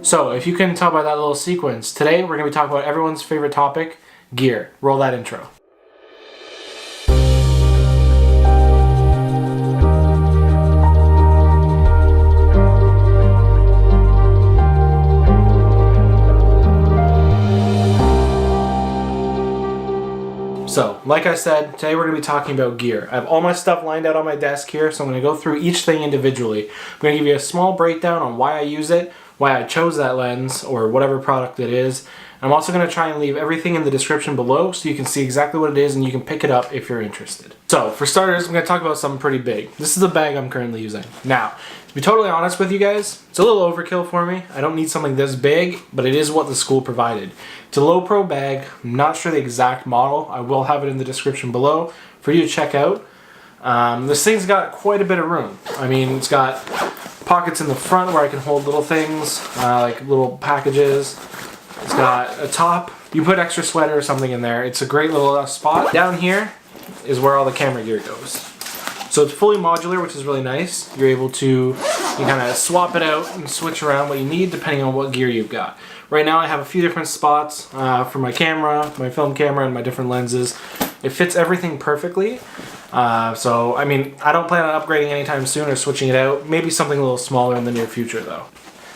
So, if you can tell by that little sequence, today we're going to be talking about everyone's favorite topic, gear. Roll that intro. So, like I said, today we're going to be talking about gear. I have all my stuff lined out on my desk here, so I'm going to go through each thing individually. I'm going to give you a small breakdown on why I use it, why I chose that lens, or whatever product it is. I'm also going to try and leave everything in the description below so you can see exactly what it is and you can pick it up if you're interested. So, for starters, I'm going to talk about something pretty big. This is the bag I'm currently using. Now, to be totally honest with you guys, it's a little overkill for me. I don't need something this big, but it is what the school provided. It's a low pro bag. I'm not sure the exact model. I will have it in the description below for you to check out. This thing's got quite a bit of room. I mean, it's got pockets in the front where I can hold little things, like little packages. It's got a top. You put extra sweater or something in there. It's a great little spot. Down here is where all the camera gear goes. So it's fully modular, which is really nice. You're able to you kind of swap it out and switch around what you need depending on what gear you've got. Right now I have a few different spots for my camera, my film camera, and my different lenses. It fits everything perfectly. So, I mean, I don't plan on upgrading anytime soon or switching it out. Maybe something a little smaller in the near future though.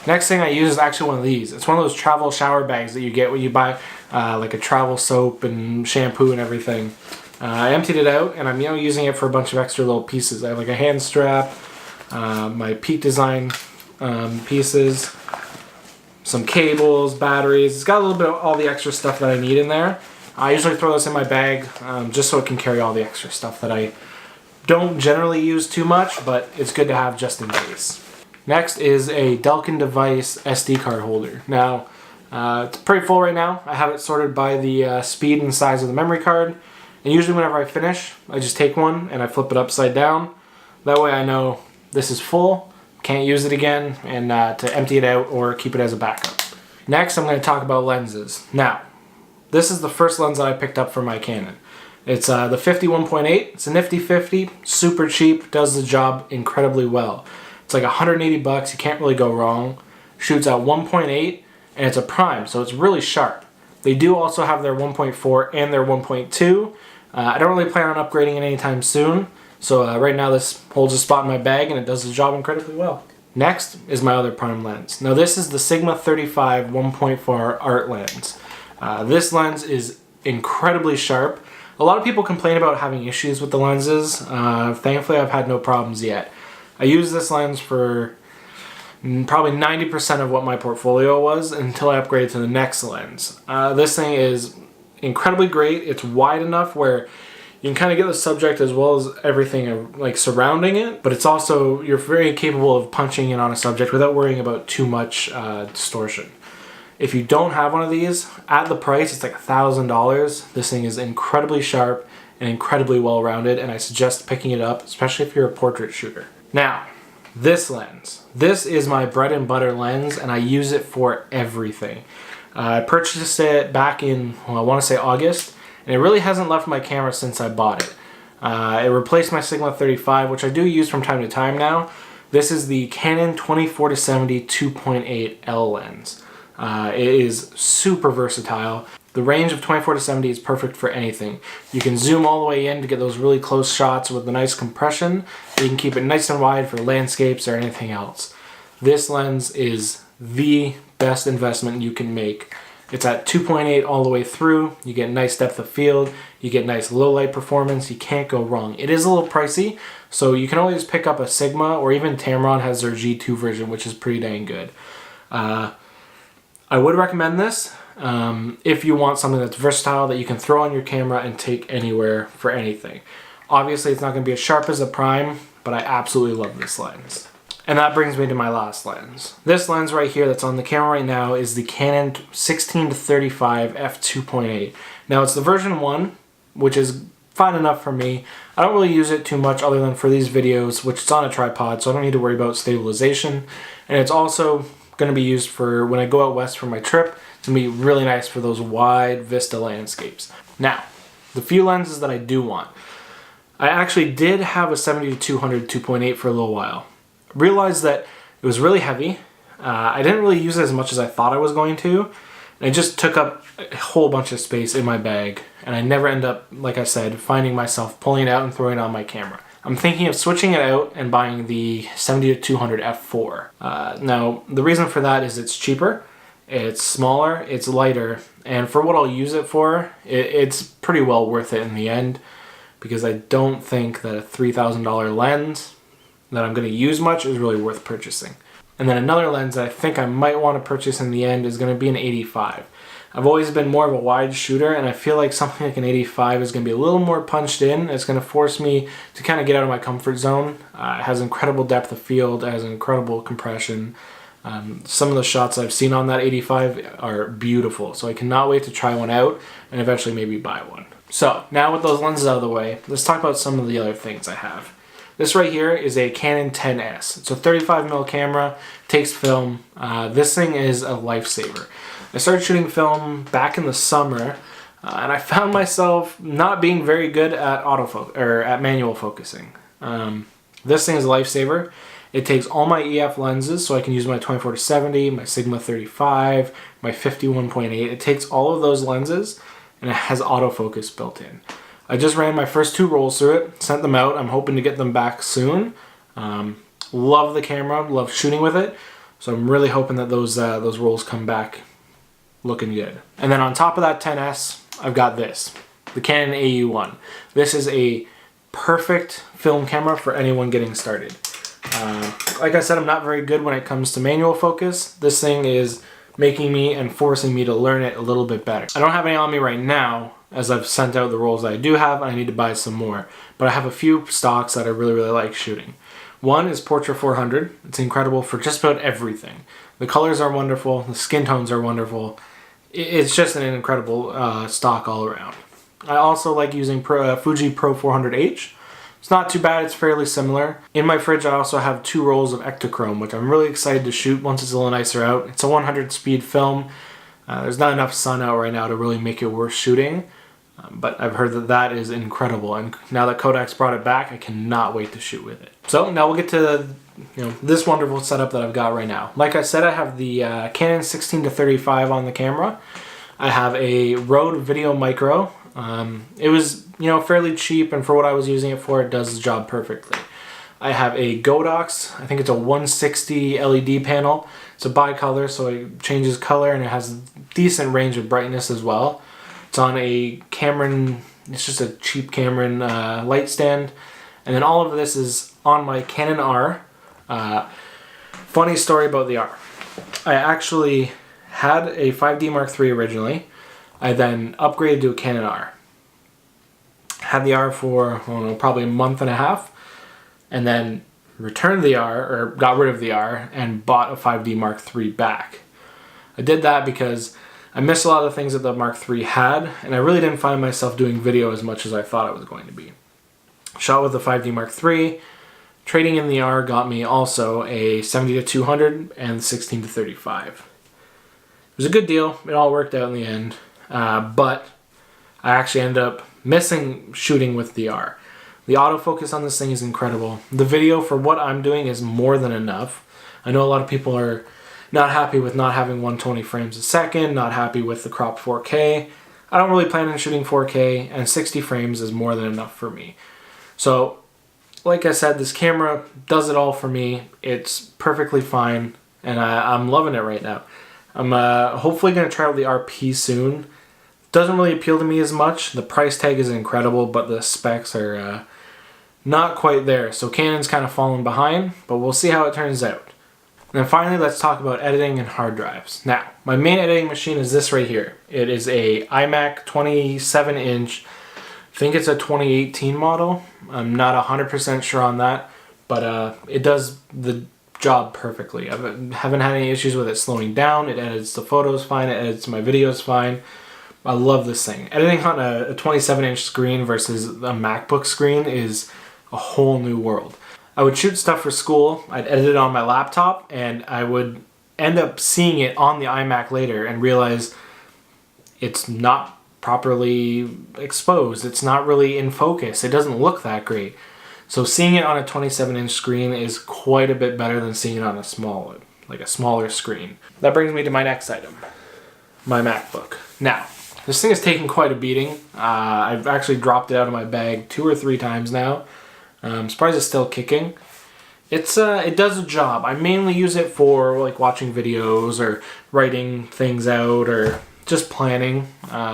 Next thing I use is actually one of these. It's one of those travel shower bags that you get when you buy like a travel soap and shampoo and everything. I emptied it out and I'm using it for a bunch of extra little pieces. I have like a hand strap, my Peak Design pieces, some cables, batteries. It's got a little bit of all the extra stuff that I need in there. I usually throw this in my bag just so it can carry all the extra stuff that I don't generally use too much, but it's good to have just in case. Next is a Delkin Device SD card holder. Now, it's pretty full right now. I have it sorted by the speed and size of the memory card. And usually whenever I finish, I just take one and I flip it upside down. That way I know this is full, can't use it again, and to empty it out or keep it as a backup. Next, I'm going to talk about lenses. Now, this is the first lens that I picked up for my Canon. It's the 51.8. It's a nifty 50, super cheap, does the job incredibly well. It's like 180 bucks, you can't really go wrong. Shoots at 1.8 and it's a prime, so it's really sharp. They do also have their 1.4 and their 1.2. I don't really plan on upgrading it anytime soon, so right now this holds a spot in my bag and it does the job incredibly well. Next is my other prime lens. Now this is the Sigma 35 1.4 art lens. This lens is incredibly sharp. A lot of people complain about having issues with the lenses. Thankfully I've had no problems yet. I used this lens for probably 90% of what my portfolio was until I upgraded to the next lens. This thing is incredibly great. It's wide enough where you can kind of get the subject as well as everything like surrounding it, but it's also, you're very capable of punching in on a subject without worrying about too much distortion. If you don't have one of these, at the price, it's like $1,000. This thing is incredibly sharp and incredibly well-rounded, and I suggest picking it up, especially if you're a portrait shooter. Now, this lens. This is my bread and butter lens, and I use it for everything. I purchased it back in, well, I want to say August, and it really hasn't left my camera since I bought it. It replaced my Sigma 35, which I do use from time to time now. This is the Canon 24-70 2.8 L lens. It is super versatile. The range of 24-70 is perfect for anything. You can zoom all the way in to get those really close shots with a nice compression. You can keep it nice and wide for landscapes or anything else. This lens is the best investment you can make. It's at 2.8 all the way through. You get nice depth of field. You get nice low light performance. You can't go wrong. It is a little pricey, so you can always pick up a Sigma, or even Tamron has their G2 version, which is pretty dang good. I would recommend this if you want something that's versatile that you can throw on your camera and take anywhere for anything. Obviously, it's not going to be as sharp as a prime, but I absolutely love this lens. And that brings me to my last lens. This lens right here that's on the camera right now is the Canon 16-35 f2.8. Now it's the version 1, which is fine enough for me. I don't really use it too much other than for these videos, which it's on a tripod, so I don't need to worry about stabilization. And it's also going to be used for when I go out west for my trip. It's going to be really nice for those wide vista landscapes. Now, the few lenses that I do want. I actually did have a 70-200 2.8 for a little while. Realized that it was really heavy. I didn't really use it as much as I thought I was going to. And it just took up a whole bunch of space in my bag. And I never end up, like I said, finding myself pulling it out and throwing it on my camera. I'm thinking of switching it out and buying the 70-200 f4. Now, the reason for that is it's cheaper, it's smaller, it's lighter, and for what I'll use it for, it's pretty well worth it in the end, because I don't think that a $3,000 lens that I'm going to use much is really worth purchasing. And then another lens that I think I might want to purchase in the end is going to be an 85. I've always been more of a wide shooter, and I feel like something like an 85 is going to be a little more punched in. It's going to force me to kind of get out of my comfort zone. It has incredible depth of field, it has incredible compression. Some of the shots I've seen on that 85 are beautiful, so I cannot wait to try one out and eventually maybe buy one. So now with those lenses out of the way, let's talk about some of the other things I have. This right here is a Canon 10S. It's a 35mm camera, takes film. This thing is a lifesaver. I started shooting film back in the summer, and I found myself not being very good at autofocus or at manual focusing. This thing is a lifesaver. It takes all my EF lenses, so I can use my 24-70, my Sigma 35, my 51.8. It takes all of those lenses, and it has autofocus built in. I just ran my first 2 rolls through it, sent them out. I'm hoping to get them back soon. Love the camera, love shooting with it, so I'm really hoping that those rolls come back looking good. And then on top of that 10S, I've got this, the Canon AE1. This is a perfect film camera for anyone getting started. Like I said, I'm not very good when it comes to manual focus. This thing is making me and forcing me to learn it a little bit better. I don't have any on me right now, as I've sent out the rolls that I do have, and I need to buy some more. But I have a few stocks that I really like shooting. One is Portra 400. It's incredible for just about everything. The colors are wonderful, the skin tones are wonderful. It's just an incredible stock all around. I also like using Fuji Pro 400H. It's not too bad, it's fairly similar. In my fridge I also have 2 rolls of Ektachrome, which I'm really excited to shoot once it's a little nicer out. It's a 100 speed film. There's not enough sun out right now to really make it worth shooting, but I've heard that that is incredible, and now that Kodak's brought it back, I cannot wait to shoot with it. So now we'll get to this wonderful setup that I've got right now. Like I said, I have the Canon 16-35 on the camera. I have a Rode Video Micro. It was fairly cheap, and for what I was using it for, it does the job perfectly. I have a Godox, I think it's a 160 LED panel. It's a bicolor, so it changes color, and it has a decent range of brightness as well. It's on a Cameron, it's just a cheap Cameron light stand. And then all of this is on my Canon R. Funny story about the R. I actually had a 5D Mark III originally. I then upgraded to a Canon R. Had the R for, I don't know, probably a month and a half, and then returned the R, or got rid of the R, and bought a 5D Mark III back. I did that because I missed a lot of the things that the Mark III had, and I really didn't find myself doing video as much as I thought I was going to be. Shot with the 5D Mark III, trading in the R got me also a 70-200 and 16-35. It was a good deal, it all worked out in the end, but I actually ended up missing shooting with the R. The autofocus on this thing is incredible. The video for what I'm doing is more than enough. I know a lot of people are not happy with not having 120 frames a second, not happy with the cropped 4K. I don't really plan on shooting 4K, and 60 frames is more than enough for me. So, like I said, this camera does it all for me. It's perfectly fine, and I'm loving it right now. I'm hopefully going to try out the RP soon. Doesn't really appeal to me as much. The price tag is incredible, but the specs are not quite there. So Canon's kind of fallen behind, but we'll see how it turns out. And then finally, let's talk about editing and hard drives. Now, my main editing machine is this right here. It is a iMac 27-inch. I think it's a 2018 model. I'm not 100% sure on that, but it does the job perfectly. I haven't had any issues with it slowing down. It edits the photos fine. It edits my videos fine. I love this thing. Editing on a 27-inch screen versus a MacBook screen is a whole new world. I would shoot stuff for school, I'd edit it on my laptop, and I would end up seeing it on the iMac later and realize it's not properly exposed. It's not really in focus. It doesn't look that great. So seeing it on a 27-inch screen is quite a bit better than seeing it on a small, like a smaller screen. That brings me to my next item, my MacBook. Now, this thing has taken quite a beating. I've actually dropped it out of my bag 2 or 3 times now. I'm surprised it's still kicking. It does a job. I mainly use it for like watching videos or writing things out or just planning,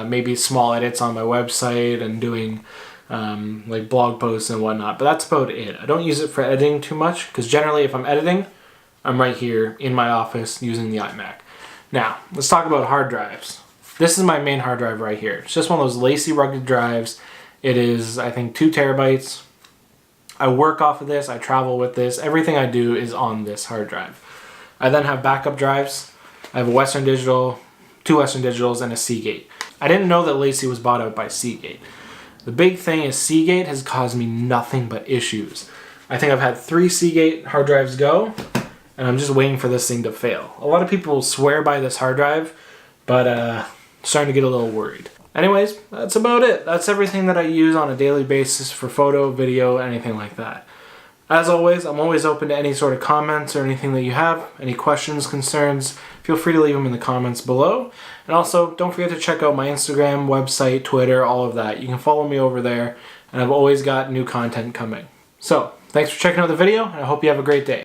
maybe small edits on my website and doing like blog posts and whatnot, but that's about it. I don't use it for editing too much because generally if I'm editing, I'm right here in my office using the iMac. Now, let's talk about hard drives. This is my main hard drive right here. It's just one of those lacy rugged drives. It is, I think, 2 terabytes. I work off of this, I travel with this, everything I do is on this hard drive. I then have backup drives. I have a Western Digital, 2 Western Digitals, and a Seagate. I didn't know that Lacy was bought out by Seagate. The big thing is Seagate has caused me nothing but issues. I think I've had 3 Seagate hard drives go, and I'm just waiting for this thing to fail. A lot of people swear by this hard drive, but starting to get a little worried. Anyways, that's about it. That's everything that I use on a daily basis for photo, video, anything like that. As always, I'm always open to any sort of comments or anything that you have. Any questions, concerns, feel free to leave them in the comments below. And also, don't forget to check out my Instagram, website, Twitter, all of that. You can follow me over there, and I've always got new content coming. So, thanks for checking out the video, and I hope you have a great day.